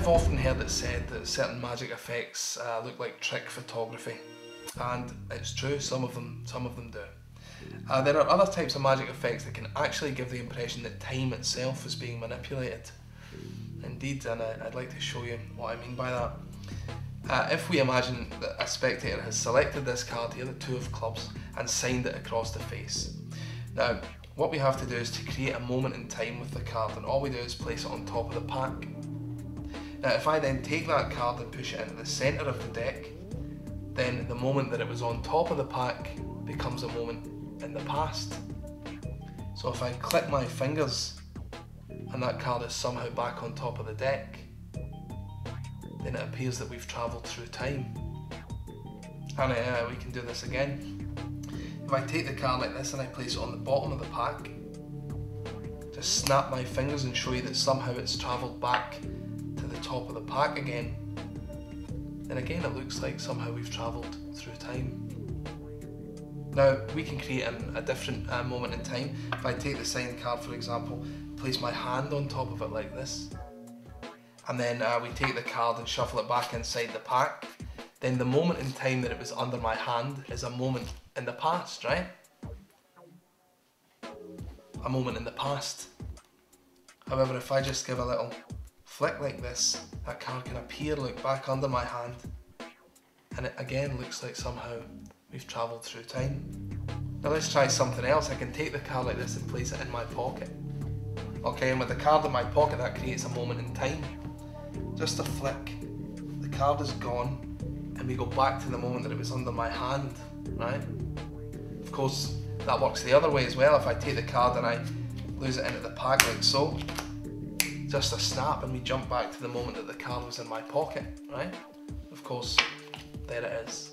I've often heard it said that certain magic effects look like trick photography, and it's true, some of them do. There are other types of magic effects that can actually give the impression that time itself is being manipulated. Indeed, and I'd like to show you what I mean by that. If we imagine that a spectator has selected this card here, the 2 of clubs, and signed it across the face. Now, what we have to do is to create a moment in time with the card, and all we do is place it on top of the pack. Now, if I then take that card and push it into the centre of the deck, then the moment that it was on top of the pack becomes a moment in the past. So if I click my fingers and that card is somehow back on top of the deck, then it appears that we've travelled through time. And we can do this again. If I take the card like this and I place it on the bottom of the pack, just snap my fingers and show you that somehow it's travelled back to the top of the pack again, then again it looks like somehow we've travelled through time. Now, we can create a different moment in time. If I take the signed card, for example, place my hand on top of it like this, and then we take the card and shuffle it back inside the pack, then the moment in time that it was under my hand is a moment in the past, right? A moment in the past. However, if I just give a little flick like this, that card can appear like back under my hand, and it again looks like somehow we've travelled through time. Now let's try something else. I can take the card like this and place it in my pocket. Okay, and with the card in my pocket, that creates a moment in time. Just a flick, the card is gone, and we go back to the moment that it was under my hand, right? Of course, that works the other way as well. If I take the card and I lose it into the pack like so, just a snap and we jump back to the moment that the card was in my pocket, right? Of course, there it is.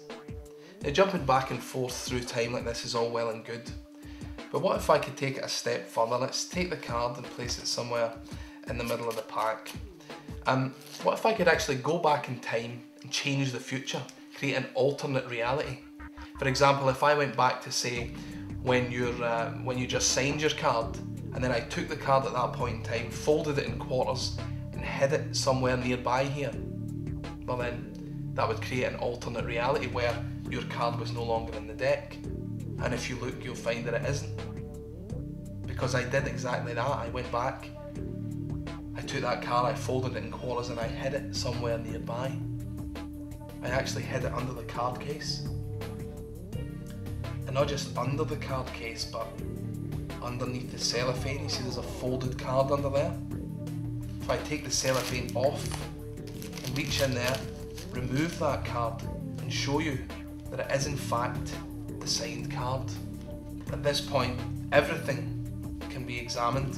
Now, jumping back and forth through time like this is all well and good, but what if I could take it a step further? Let's take the card and place it somewhere in the middle of the pack. What if I could actually go back in time and change the future, create an alternate reality? For example, if I went back to say when you just signed your card, and then I took the card at that point in time, folded it in quarters, and hid it somewhere nearby here, well then that would create an alternate reality where your card was no longer in the deck. And if you look, you'll find that it isn't. Because I did exactly that. I went back, I took that card, I folded it in quarters, and I hid it somewhere nearby. I actually hid it under the card case. And not just under the card case, but underneath the cellophane. You see there's a folded card under there? If I take the cellophane off and reach in there, remove that card and show you that it is in fact the signed card. At this point, everything can be examined,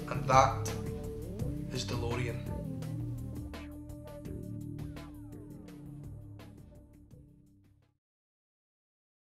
and that is DeLorian.